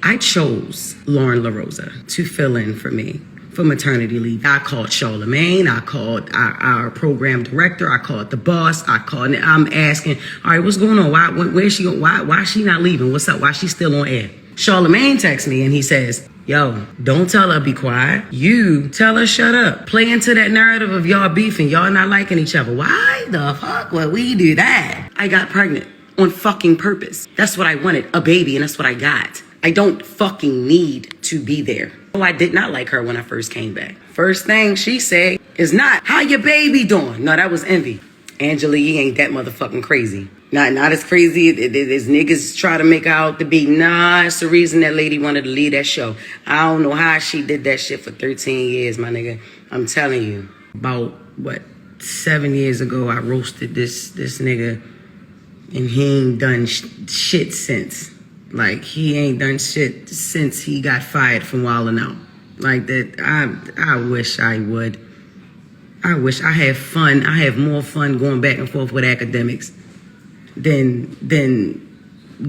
I chose Lauren LaRosa to fill in for me for maternity leave. I called Charlamagne. I called our program director. I called the boss. I'm asking, all right, what's going on? Where's she going? Why is she not leaving? What's up? Why is she still on air? Charlamagne texts me and he says, yo, don't tell her be quiet. You tell her shut up. Play into that narrative of y'all beefing, y'all not liking each other. Why the fuck would we do that? I got pregnant on fucking purpose. That's what I wanted, a baby, and that's what I got. I don't fucking need to be there. Oh, I did not like her when I first came back. First thing she said is not, how your baby doing? No, that was envy. Angela Yee ain't that motherfucking crazy. Not as crazy as niggas try to make her out to be. Nah, it's the reason that lady wanted to leave that show. I don't know how she did that shit for 13 years, my nigga. I'm telling you. About, 7 years ago, I roasted this nigga, and he ain't done shit since. Like, he ain't done shit since he got fired from Wildin' Out. Like, that, I wish I would. I wish I had fun. I have more fun going back and forth with academics than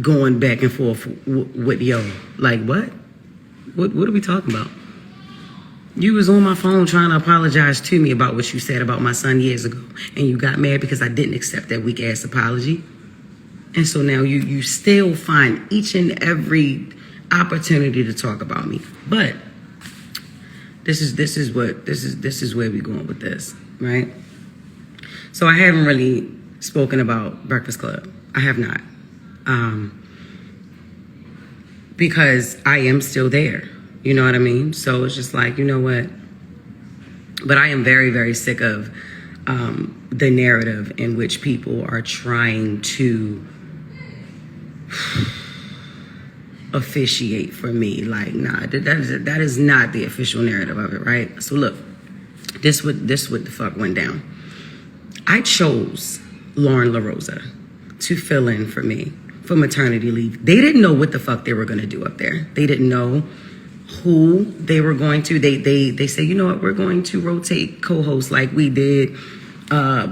going back and forth with yo. Like, what? What are we talking about? You was on my phone trying to apologize to me about what you said about my son years ago, and you got mad because I didn't accept that weak-ass apology. And so now you still find each and every opportunity to talk about me. But this is where we're going with this, right? So I haven't really spoken about Breakfast Club. I have not. Because I am still there. You know what I mean? So it's just like, you know what? But I am very, very sick of the narrative in which people are trying to officiate for me. Like, nah, that is not the official narrative of it, right? So look, this what the fuck went down. I chose Lauren LaRosa to fill in for me for maternity leave. They didn't know what the fuck they were gonna do up there. They didn't know who they were going to. They say, you know what, we're going to rotate co-hosts like we did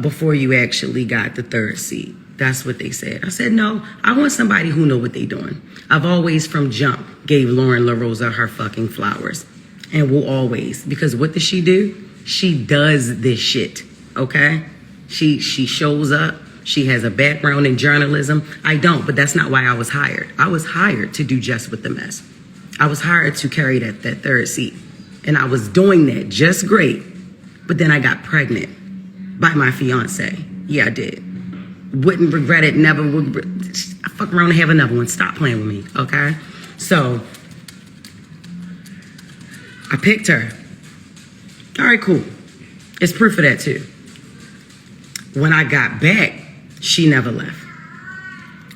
before you actually got the third seat. That's what they said. I said, no, I want somebody who know what they doing. I've always from jump gave Lauren LaRosa her fucking flowers, and will always, because what does she do? She does this shit, okay? She shows up. She has a background in journalism. I don't, but that's not why I was hired. I was hired to do Jess with the Mess. I was hired to carry that third seat, and I was doing that just great. But then I got pregnant by my fiance. Yeah, I did. Wouldn't regret it, never would. I fuck around and have another one. Stop playing with me, okay? So I picked her. All right, cool. It's proof of that too. When I got back, she never left.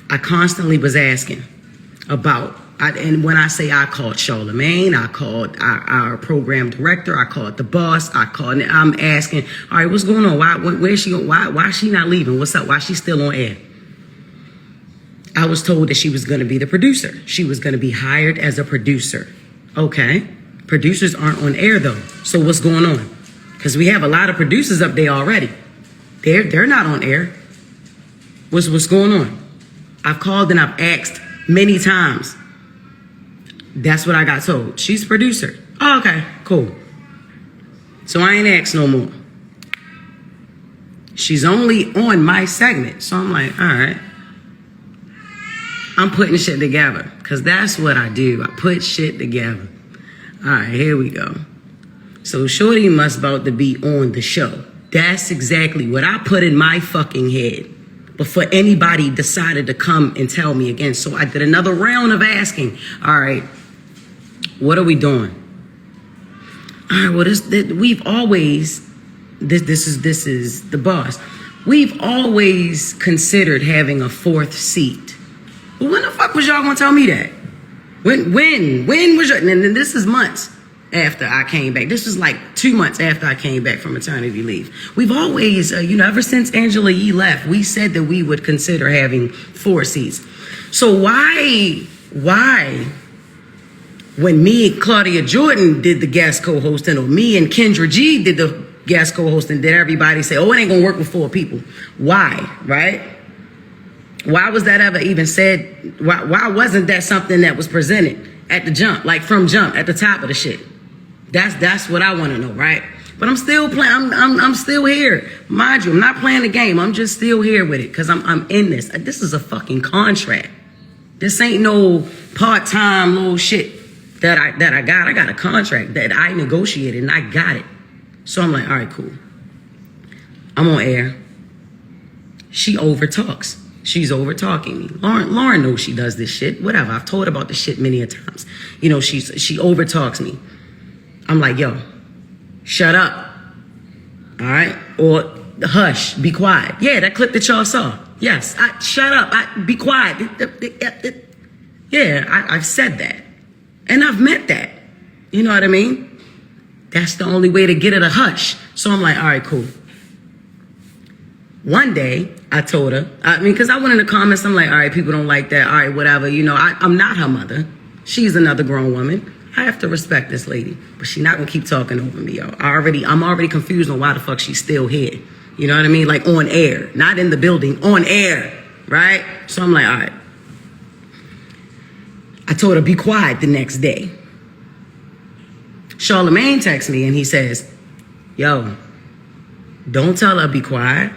I constantly was asking about, and when I say I called Charlamagne, I called our program director, I called the boss, I'm asking, all right, what's going on? Where's she going? Why is she not leaving? What's up? Why is she still on air? I was told that she was going to be the producer. She was going to be hired as a producer. Okay. Producers aren't on air though. So what's going on? Because we have a lot of producers up there already. They're not on air. What's going on? I've called and I've asked many times. That's what I got told. She's a producer. Oh, okay, cool. So I ain't asked no more. She's only on my segment. So I'm like, all right. I'm putting shit together because that's what I do. I put shit together. All right, here we go. So Shorty must about to be on the show. That's exactly what I put in my fucking head before anybody decided to come and tell me again. So I did another round of asking, all right, what are we doing? All right, well, we've always, this is the boss. We've always considered having a fourth seat. Well, when the fuck was y'all gonna tell me that? When was your, and this is months after I came back. This was like 2 months after I came back from maternity leave. We've always, ever since Angela Yee left, we said that we would consider having 4 seats. So why, when me and Claudia Jordan did the guest co-hosting, or me and Kendra G did the guest co-hosting, did everybody say, oh, it ain't gonna work with 4 people? Why, right? Why was that ever even said? Why wasn't that something that was presented at the jump, like from jump, at the top of the shit. That's what I want to know, right? But I'm still playing. I'm still here, mind you. I'm not playing the game. I'm just still here with it because I'm in this. This is a fucking contract. This ain't no part-time little shit that I got. I got a contract that I negotiated and I got it. So I'm like, all right, cool. I'm on air. She overtalks. She's over-talking me. Lauren knows she does this shit. Whatever. I've told her about this shit many a times. You know, she over-talks me. I'm like, yo, shut up. All right? Or hush, be quiet. Yeah, that clip that y'all saw. Yes, shut up. Be quiet. Yeah, I've said that. And I've meant that. You know what I mean? That's the only way to get her to hush. So I'm like, all right, cool. One day, I told her, because I went in the comments, I'm like, all right, people don't like that. All right, whatever. You know, I'm not her mother. She's another grown woman. I have to respect this lady. But she's not going to keep talking over me, yo. I'm already confused on why the fuck she's still here. You know what I mean? Like on air. Not in the building. On air. Right? So I'm like, all right. I told her, be quiet the next day. Charlamagne texts me and he says, yo, don't tell her be quiet.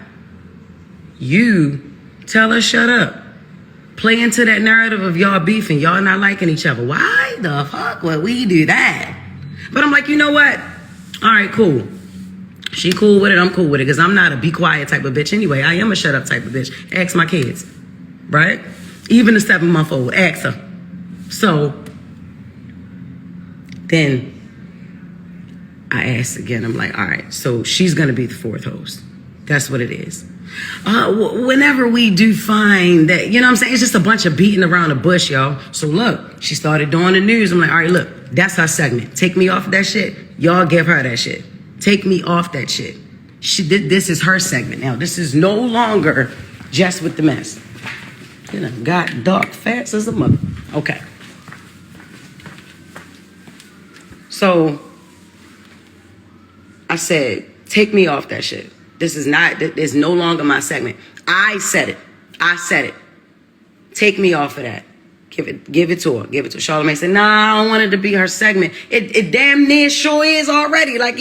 You tell her shut up. Play into that narrative of y'all beefing, y'all not liking each other. Why the fuck would we do that? But I'm like, you know what? All right, cool. She cool with it, I'm cool with it, because I'm not a be quiet type of bitch anyway. I am a shut up type of bitch. Ask my kids, right? Even the 7-month-old, ask her. So then I asked again, I'm like, all right, so she's going to be the fourth host. That's what it is. Whenever we do find that, you know what I'm saying? It's just a bunch of beating around the bush, y'all. So look, she started doing the news. I'm like, all right, look, that's her segment. Take me off of that shit. Y'all give her that shit. Take me off that shit. This is her segment now. This is no longer Jess with the mess. You know, got dark fast as a mother. Okay. So I said, take me off that shit. This is no longer my segment. I said it. Take me off of that. Give it to her. Give it to her. Charlamagne said, nah, I don't want it to be her segment. It damn near sure is already. Like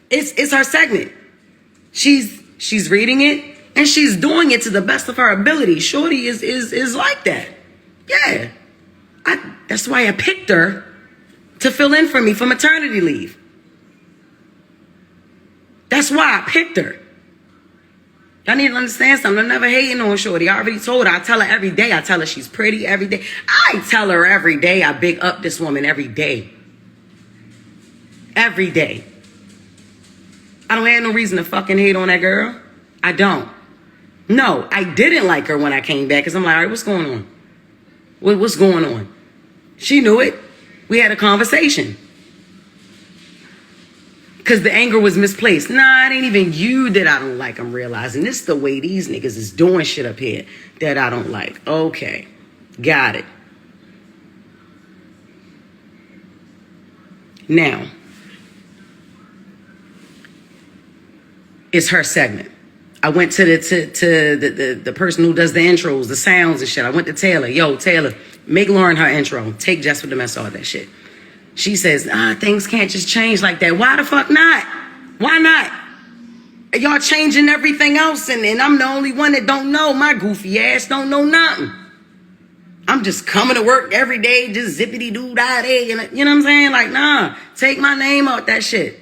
it's her segment. She's reading it and she's doing it to the best of her ability. Shorty is like that. Yeah. That's why I picked her to fill in for me for maternity leave. That's why I picked her. Y'all need to understand something. I'm never hating on Shorty. I already told her. I tell her every day. I tell her she's pretty every day. I tell her every day. I big up this woman every day. Every day. I don't have no reason to fucking hate on that girl. I don't. No, I didn't like her when I came back because I'm like, all right, what's going on? What's going on? She knew it. We had a conversation. Because the anger was misplaced. Nah, it ain't even you that I don't like. I'm realizing this is the way these niggas is doing shit up here that I don't like. Okay. Got it. Now, it's her segment. I went to the person who does the intros, the sounds and shit. I went to Taylor. Yo, Taylor, make Lauren her intro. Take Jess with the mess, all that shit. She says, things can't just change like that. Why the fuck not? Why not? Y'all changing everything else and I'm the only one that don't know. My goofy ass don't know nothing. I'm just coming to work every day, just zippity-doo-dah-day. And you know what I'm saying? Like, nah, take my name out that shit.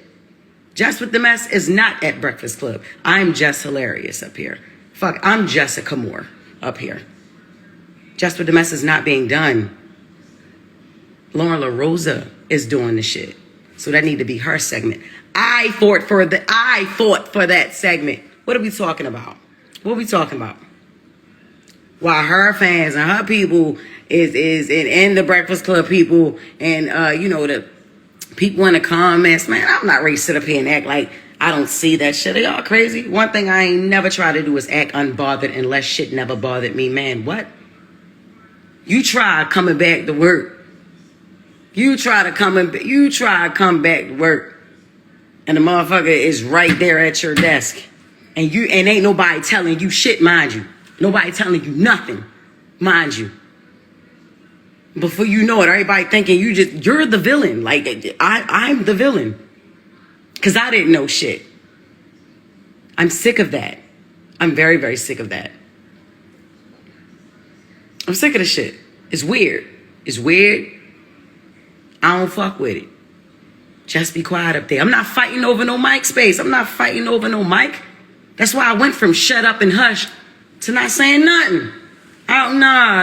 Jess with the mess is not at Breakfast Club. I'm Jess Hilarious up here. Fuck, I'm Jessica Moore up here. Jess with the mess is not being done. Lauren LaRosa is doing the shit. So that need to be her segment. I fought for that segment. What are we talking about? What are we talking about? While her fans and her people and the Breakfast Club people and the people in the comments, man, I'm not ready to sit up here and act like I don't see that shit. Are y'all crazy? One thing I ain't never try to do is act unbothered unless shit never bothered me. Man, what? You try coming back to work. You try to come back to work, and the motherfucker is right there at your desk, and ain't nobody telling you shit, mind you. Nobody telling you nothing, mind you. Before you know it, everybody thinking you're the villain. Like, I'm the villain. Because I didn't know shit. I'm sick of that. I'm very, very sick of that. I'm sick of the shit. It's weird. It's weird. I don't fuck with it. Just be quiet up there. I'm not fighting over no mic space. I'm not fighting over no mic. That's why I went from shut up and hush to not saying nothing. Nah.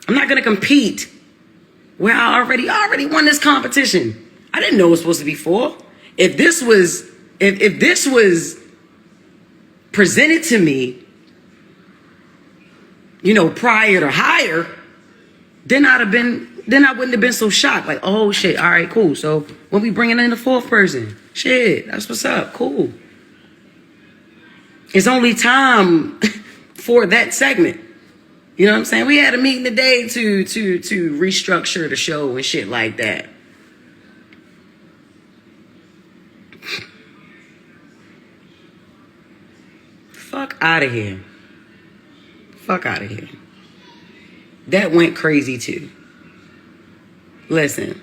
I'm not gonna compete where I already won this competition. I didn't know it was supposed to be 4. If this was presented to me, prior to hire, then I wouldn't have been so shocked. Like, oh shit, all right, cool. So when we bringing in the 4th person, shit, that's what's up, cool. It's only time for that segment. You know what I'm saying? We had a meeting today to restructure the show and shit like that. Fuck out of here. Fuck out of here. That went crazy too. Listen.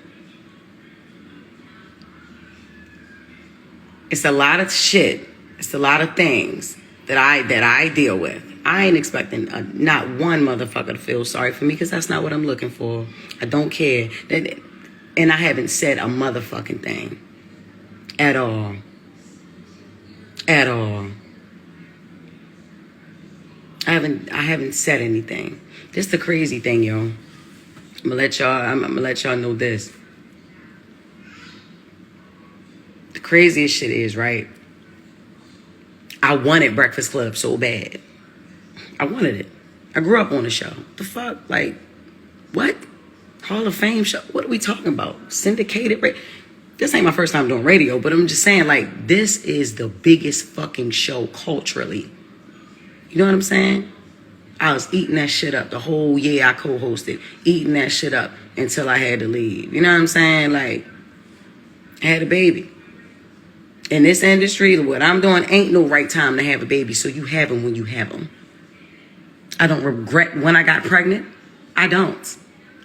It's a lot of shit. It's a lot of things that I deal with. I ain't expecting not one motherfucker to feel sorry for me, because that's not what I'm looking for. I don't care. And I haven't said a motherfucking thing. At all. At all. I haven't said anything. This is the crazy thing, yo. I'm gonna let y'all know this. The craziest shit is, right? I wanted Breakfast Club so bad. I wanted it. I grew up on the show. The fuck? Like, what? Hall of Fame show? What are we talking about? Syndicated? This ain't my first time doing radio, but I'm just saying, like, this is the biggest fucking show culturally. You know what I'm saying? I was eating that shit up the whole year I co-hosted. Eating that shit up until I had to leave. You know what I'm saying? Like, I had a baby. In this industry, what I'm doing ain't no right time to have a baby, so you have them when you have them. I don't regret when I got pregnant. I don't.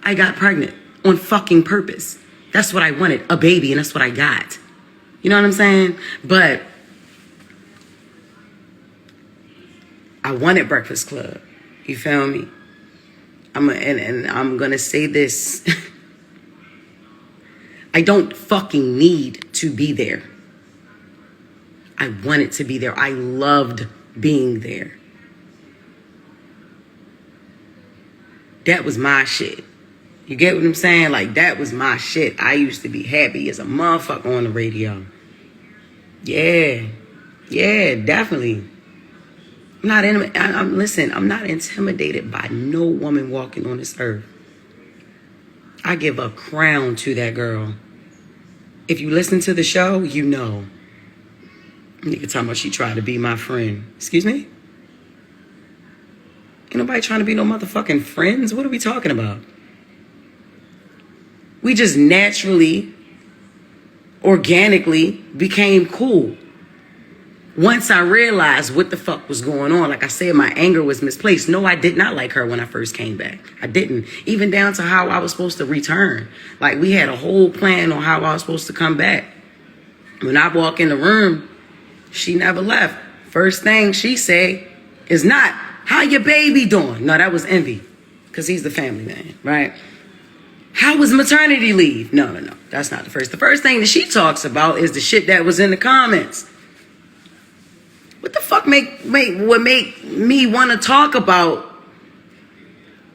I got pregnant on fucking purpose. That's what I wanted, a baby, and that's what I got. You know what I'm saying? But I wanted Breakfast Club. You feel me? And I'm gonna say this. I don't fucking need to be there. I wanted to be there. I loved being there. That was my shit. You get what I'm saying? Like, that was my shit. I used to be happy as a motherfucker on the radio. Yeah, definitely. I'm not intimidated by no woman walking on this earth. I give a crown to that girl. If you listen to the show, you know. Nigga talking about she tried to be my friend. Excuse me? Ain't nobody trying to be no motherfucking friends. What are we talking about? We just naturally, organically became cool. Once I realized what the fuck was going on, like I said, my anger was misplaced. No, I did not like her when I first came back. I didn't. Even down to how I was supposed to return. Like, we had a whole plan on how I was supposed to come back. When I walk in the room, she never left. First thing she say is not, how your baby doing? No, that was Envy, because he's the family man, right? How was maternity leave? No. That's not the first. The first thing that she talks about is the shit that was in the comments. What the fuck would make me want to talk about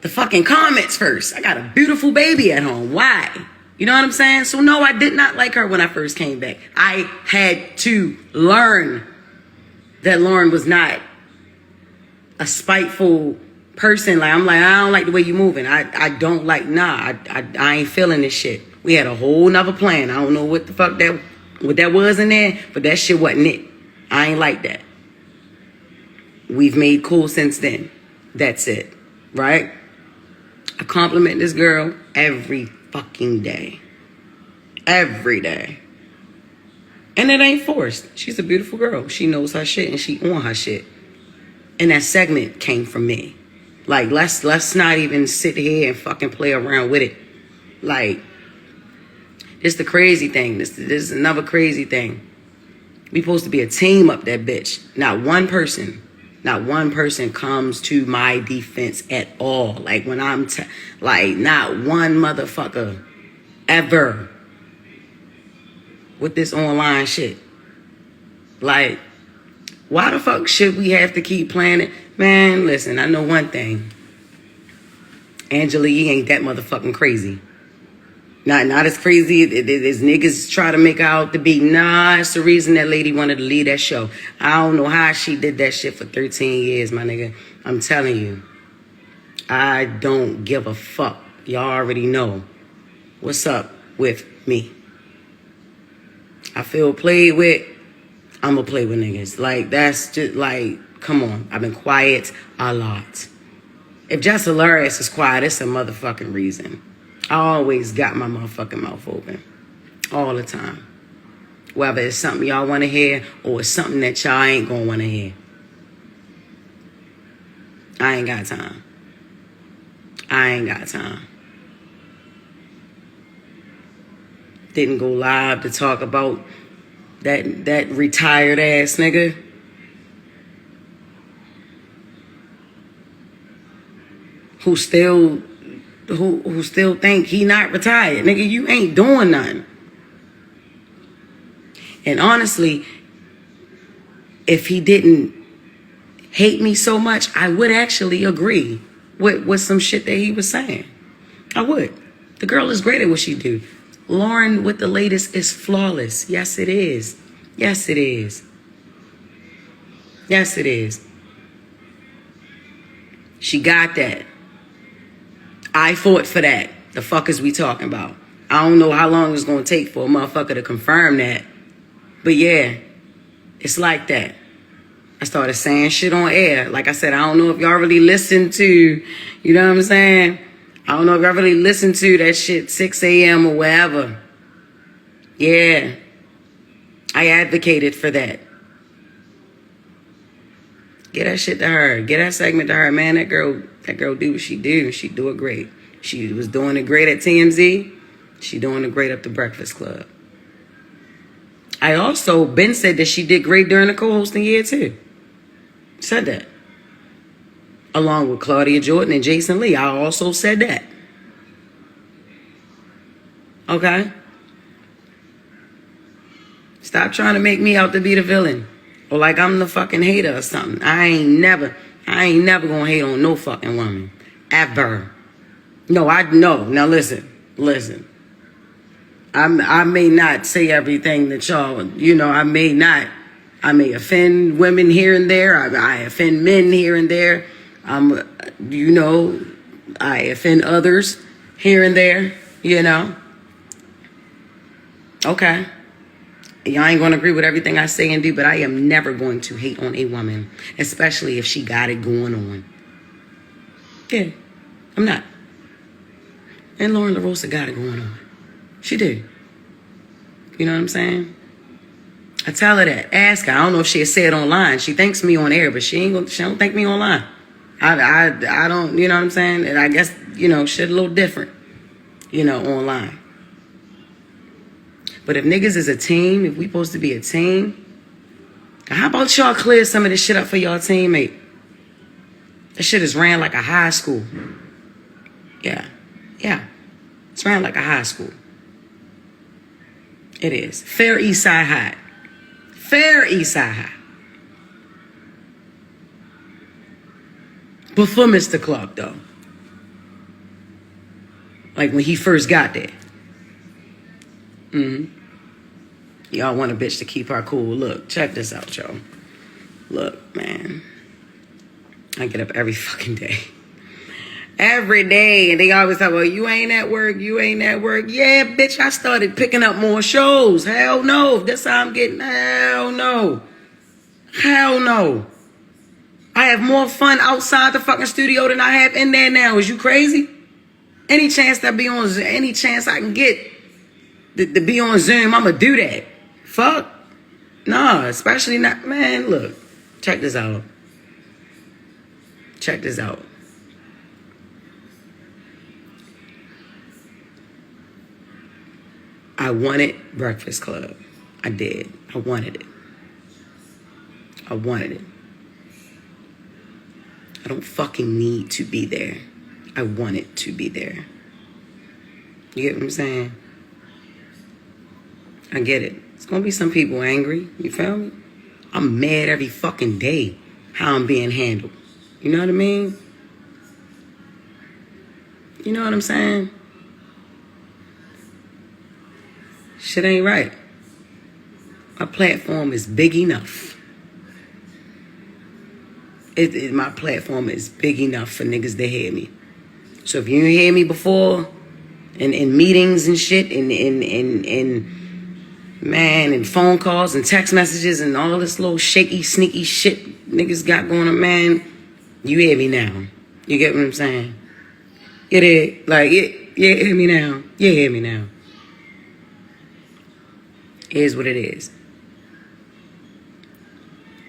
the fucking comments first? I got a beautiful baby at home. Why? You know what I'm saying? So no, I did not like her when I first came back. I had to learn that Lauren was not a spiteful person. Like, I'm like, I don't like the way you moving. I don't like, I ain't feeling this shit. We had a whole nother plan. I don't know what the fuck what that was in there, but that shit wasn't it. I ain't like that. We've made cool since then. That's it. Right? I compliment this girl every fucking day. Every day. And it ain't forced. She's a beautiful girl. She knows her shit and she on her shit. And that segment came from me. Like, let's not even sit here and fucking play around with it. Like, this the crazy thing. This is another crazy thing. We supposed to be a team up that bitch. Not one person comes to my defense at all. Like, when I'm, like, not one motherfucker ever with this online shit. Like, why the fuck should we have to keep playing it? Man, listen, I know one thing. Angela Yee ain't that motherfucking crazy. Not as crazy as niggas try to make her out to be. Nah, it's the reason that lady wanted to leave that show. I don't know how she did that shit for 13 years, my nigga. I'm telling you. I don't give a fuck. Y'all already know what's up with me. I feel played with. I'm gonna play with niggas. Like, that's just like, come on. I've been quiet a lot. If Jess Hilarious is quiet, it's a motherfucking reason. I always got my motherfucking mouth open. All the time. Whether it's something y'all want to hear or it's something that y'all ain't gonna want to hear. I ain't got time. Didn't go live to talk about that retired ass nigga. Who still think he not retired. Nigga, you ain't doing nothing. And honestly, if he didn't hate me so much, I would actually agree with some shit that he was saying. I would. The girl is great at what she do. Lauren with the latest is flawless. Yes, it is. Yes, it is. Yes, it is. She got that. I fought for that. The fuck is we talking about? I don't know how long it's going to take for a motherfucker to confirm that. But yeah, it's like that. I started saying shit on air. Like I said, I don't know if y'all really listen to, you know what I'm saying? I don't know if y'all really listen to that shit 6 a.m. or wherever. Yeah. I advocated for that. Get that shit to her. Get that segment to her. Man, that girl do what she do. She do it great. She was doing it great at TMZ. She doing it great up the Breakfast Club. I also been said that she did great during the co-hosting year too. Said that. Along with Claudia Jordan and Jason Lee. I also said that. Okay? Stop trying to make me out to be the villain. Or like I'm the fucking hater or something. I ain't never gonna hate on no fucking woman. Ever. No. Now listen. I may not say everything that y'all, I may offend women here and there. I offend men here and there. I offend others here and there, Okay. Y'all ain't gonna agree with everything I say and do, but I am never going to hate on a woman, especially if she got it going on. Yeah, I'm not. And Lauren LaRosa got it going on. She did. You know what I'm saying? I tell her that. Ask her. I don't know if she'll say it online. She thanks me on air, but she don't thank me online. I don't, you know what I'm saying? And I guess, shit a little different, online. But if niggas is a team, if we supposed to be a team, how about y'all clear some of this shit up for y'all teammate? That shit is ran like a high school. Yeah. It's ran like a high school. It is. Fair East Side High. Fair East Side High. Before Mr. Clark, though. Like when he first got there. Y'all want a bitch to keep her cool. Look, check this out, y'all. Look, man. I get up every fucking day. Every day. And they always talk about, you ain't at work. Yeah, bitch, I started picking up more shows. Hell no. That's how I'm getting. Hell no. I have more fun outside the fucking studio than I have in there now. Is you crazy? Any chance I can get to be on Zoom, I'ma do that. Fuck. Nah, especially not. Man, look. Check this out. I wanted Breakfast Club. I did. I wanted it. I wanted it. I don't fucking need to be there. I want it to be there. You get what I'm saying? I get it. It's gonna be some people angry. You feel me? I'm mad every fucking day how I'm being handled. You know what I mean? You know what I'm saying? Shit ain't right. My platform is big enough. My platform is big enough for niggas to hear me. So if you didn't hear me before, in meetings and shit, and phone calls and text messages and all this little shaky, sneaky shit niggas got going on, man, you hear me now. You get what I'm saying? It is, like, you hear me now. You hear me now. It is what it is.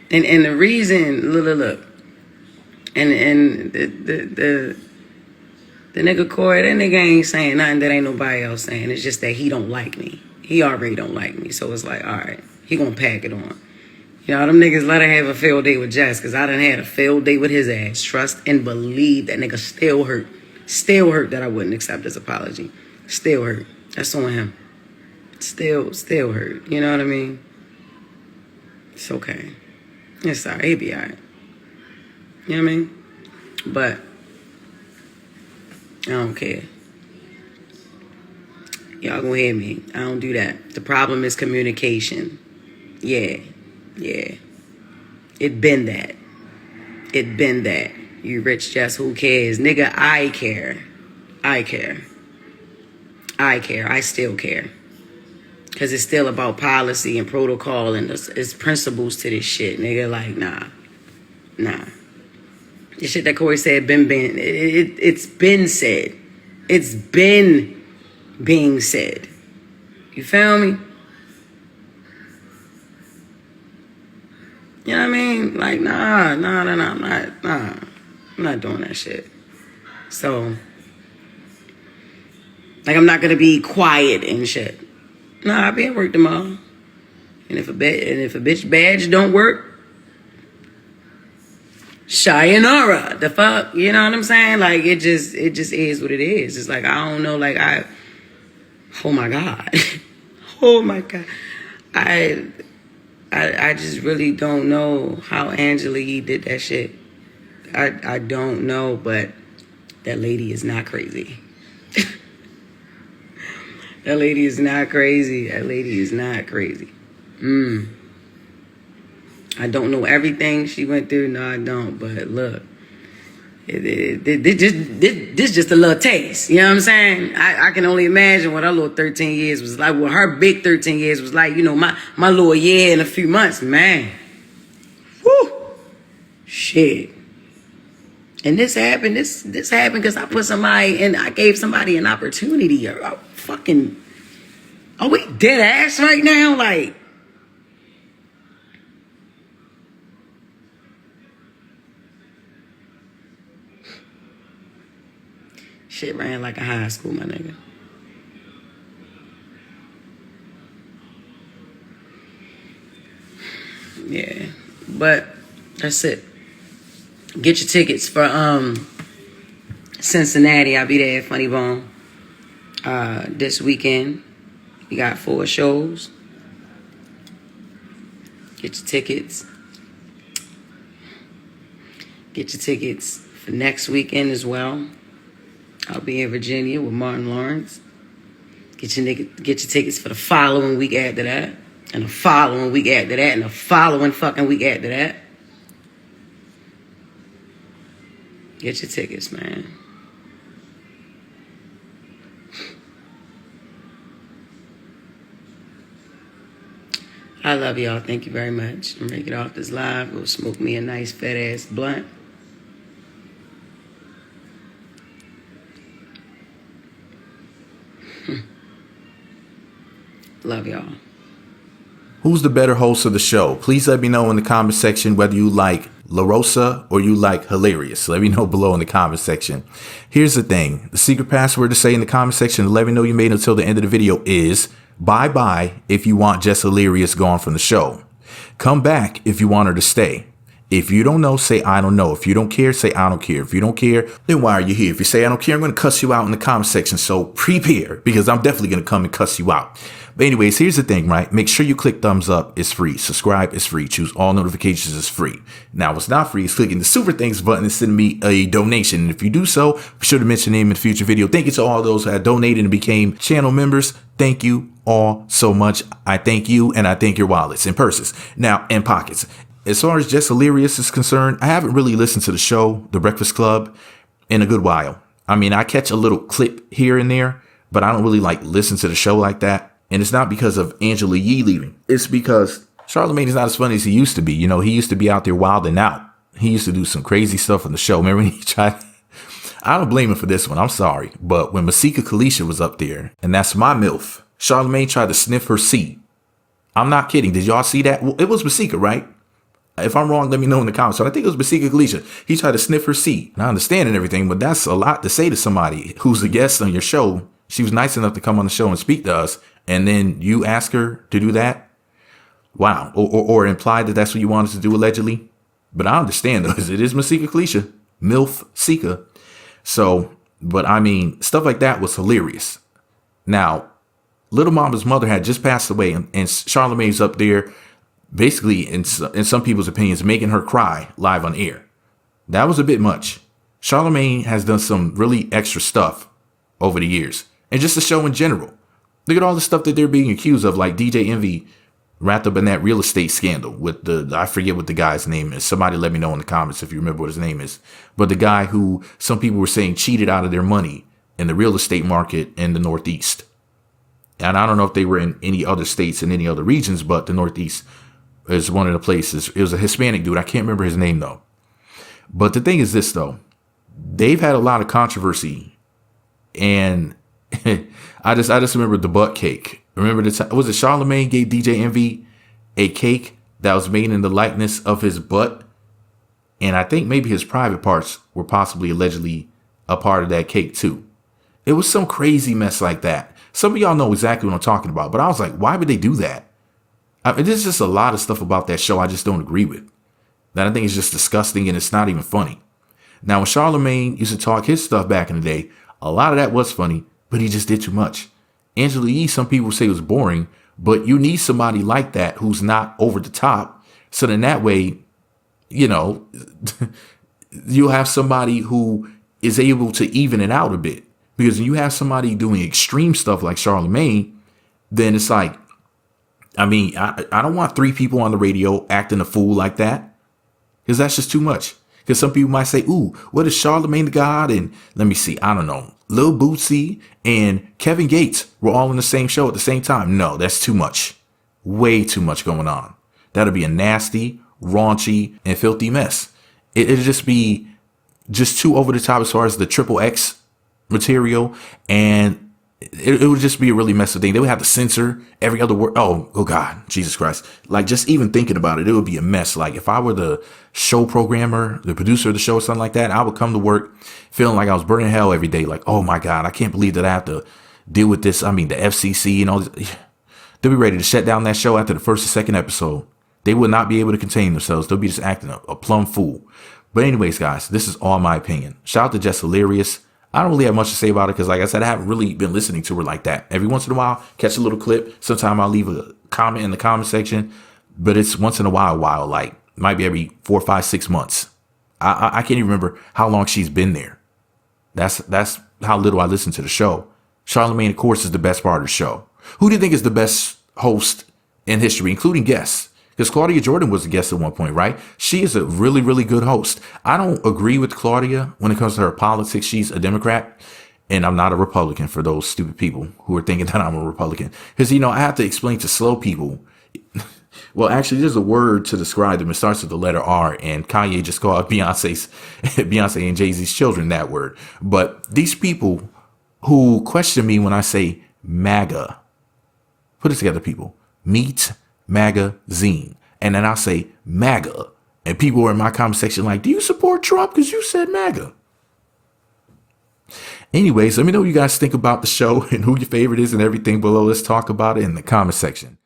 And the reason, look. And the nigga Corey, that nigga ain't saying nothing that ain't nobody else saying. It's just that he don't like me. He already don't like me. So it's like, all right, he gonna pack it on. You know, them niggas let her have a failed date with Jess, because I done had a failed date with his ass. Trust and believe that nigga still hurt. Still hurt that I wouldn't accept his apology. Still hurt. That's on him. Still hurt. You know what I mean? It's okay. It's all right. He'll be all right. You know what I mean? But I don't care. Y'all gonna hear me. I don't do that. The problem is communication. Yeah. It been that. You rich Jess, who cares? Nigga, I care. I still care. Because it's still about policy and protocol and it's principles to this shit. Nigga, like, nah. The shit that Corey said it's been said. It's been being said. You feel me? You know what I mean? Like, nah, I'm not doing that shit. So, like, I'm not gonna be quiet and shit. Nah, I'll be at work tomorrow. And if a bitch badge don't work, sayonara. The fuck, you know what I'm saying? Like, it just is what it is. It's like, I don't know, like, oh my God. Oh my God. I just really don't know how Angela Yee did that shit. I don't know, but that lady is not crazy. That lady is not crazy. I don't know everything she went through. No, I don't. But look, this just a little taste. You know what I'm saying? I can only imagine what her little 13 years was like. What her big 13 years was like. You know, my little year and a few months, man. Whew. Shit. And this happened. This happened because I put somebody and I gave somebody an opportunity. Are we dead ass right now? Like, shit ran like a high school, my nigga. Yeah, but that's it. Get your tickets for Cincinnati. I'll be there at Funny Bone this weekend. We got 4 shows. Get your tickets. Get your tickets for next weekend as well. I'll be in Virginia with Martin Lawrence. Get your tickets for the following week after that. And the following week after that. And the following fucking week after that. Get your tickets, man. I love y'all. Thank you very much. I'm ready to get off this live. Go smoke me a nice fat ass blunt. Love y'all. Who's the better host of the show? Please let me know in the comment section whether you like La Rosa or you like Hilarious. Let me know below in the comment section. Here's the thing. The secret password to say in the comment section to let me know you made it until the end of the video is Bye-bye if you want Jess Hilarious gone from the show. Come back if you want her to stay. If you don't know, say I don't know. If you don't care, say I don't care. If you don't care, then why are you here? If you say I don't care, I'm going to cuss you out in the comment section. So prepare, because I'm definitely going to come and cuss you out. But anyways, here's the thing, right? Make sure you click thumbs up. It's free. Subscribe is free. Choose all notifications is free. Now, what's not free is clicking the super thanks button and sending me a donation. And if you do so, be sure to mention name in the future video. Thank you to all those who have donated and became channel members. Thank you all so much. I thank you, and I thank your wallets and purses. Now, and pockets. As far as Jess Hilarious is concerned, I haven't really listened to the show, The Breakfast Club, in a good while. I mean, I catch a little clip here and there, but I don't really listen to the show like that. And it's not because of Angela Yee leaving. It's because Charlamagne is not as funny as he used to be. You know, he used to be out there wilding out. He used to do some crazy stuff on the show. Remember when he tried? I don't blame him for this one. I'm sorry. But when Masika Kalisha was up there, and that's my MILF, Charlamagne tried to sniff her seat. I'm not kidding. Did y'all see that? Well, it was Masika, right? If I'm wrong, let me know in the comments. So I think it was Masika Kalisha. He tried to sniff her seat. And I understand and everything, but that's a lot to say to somebody who's a guest on your show. She was nice enough to come on the show and speak to us. And then you ask her to do that? Wow. Or imply that that's what you wanted to do, allegedly. But I understand, though, it is Masika Kalisha. MILF Sika. So, but I mean, stuff like that was hilarious. Now, Little Mama's mother had just passed away, and Charlamagne's up there, basically, in some people's opinions, making her cry live on air. That was a bit much. Charlamagne has done some really extra stuff over the years. And just the show in general. Look at all the stuff that they're being accused of, like DJ Envy wrapped up in that real estate scandal with I forget what the guy's name is. Somebody let me know in the comments if you remember what his name is. But the guy who some people were saying cheated out of their money in the real estate market in the Northeast. And I don't know if they were in any other states in any other regions, but the Northeast is one of the places. It was a Hispanic dude. I can't remember his name, though. But the thing is this, though. They've had a lot of controversy. And I just remember the butt cake. Remember the time, was it Charlamagne gave DJ Envy a cake that was made in the likeness of his butt? And I think maybe his private parts were possibly allegedly a part of that cake too. It was some crazy mess like that. Some of y'all know exactly what I'm talking about, but I was like, why would they do that? I mean, there's just a lot of stuff about that show I just don't agree with. That I think is just disgusting, and it's not even funny. Now, when Charlamagne used to talk his stuff back in the day, a lot of that was funny, but he just did too much. Angela Yee, some people say was boring, but you need somebody like that who's not over the top. So then that way, you know, you'll have somebody who is able to even it out a bit. Because when you have somebody doing extreme stuff like Charlamagne, then it's like, I mean, I don't want three people on the radio acting a fool like that. Because that's just too much. Because some people might say, ooh, what is Charlamagne the God? And let me see, I don't know. Lil Bootsy and Kevin Gates were all in the same show at the same time. No, that's too much. Way too much going on. That'll be a nasty, raunchy, and filthy mess. It'll just be just too over the top as far as the triple X material. And it would just be a really messy thing. They would have to censor every other word. Oh God, Jesus Christ. Like, just even thinking about it, it would be a mess. Like, if I were the show programmer, the producer of the show or something like that, I would come to work feeling like I was burning hell every day. Like, oh my God, I can't believe that I have to deal with this. I mean, the FCC and all this. They'll be ready to shut down that show after the first or second episode. They would not be able to contain themselves. They'll be just acting a plumb fool. But anyways, guys, this is all my opinion. Shout out to Jess Hilarious. I don't really have much to say about it because, like I said, I haven't really been listening to her like that. Every once in a while, catch a little clip. Sometime I'll leave a comment in the comment section, but it's once in a while, like might be every 4, 5, 6 months. I can't even remember how long she's been there. That's how little I listen to the show. Charlamagne, of course, is the best part of the show. Who do you think is the best host in history, including guests? Because Claudia Jordan was a guest at one point, right? She is a really, really good host. I don't agree with Claudia when it comes to her politics. She's a Democrat, and I'm not a Republican, for those stupid people who are thinking that I'm a Republican. Because, you know, I have to explain to slow people. Well, actually, there's a word to describe them. It starts with the letter R, and Kanye just called Beyonce and Jay-Z's children that word. But these people who question me when I say MAGA, put it together, people. Meet Magazine. And then I'll say MAGA. And people are in my comment section like, do you support Trump? Because you said MAGA. Anyways, let me know what you guys think about the show and who your favorite is and everything below. Let's talk about it in the comment section.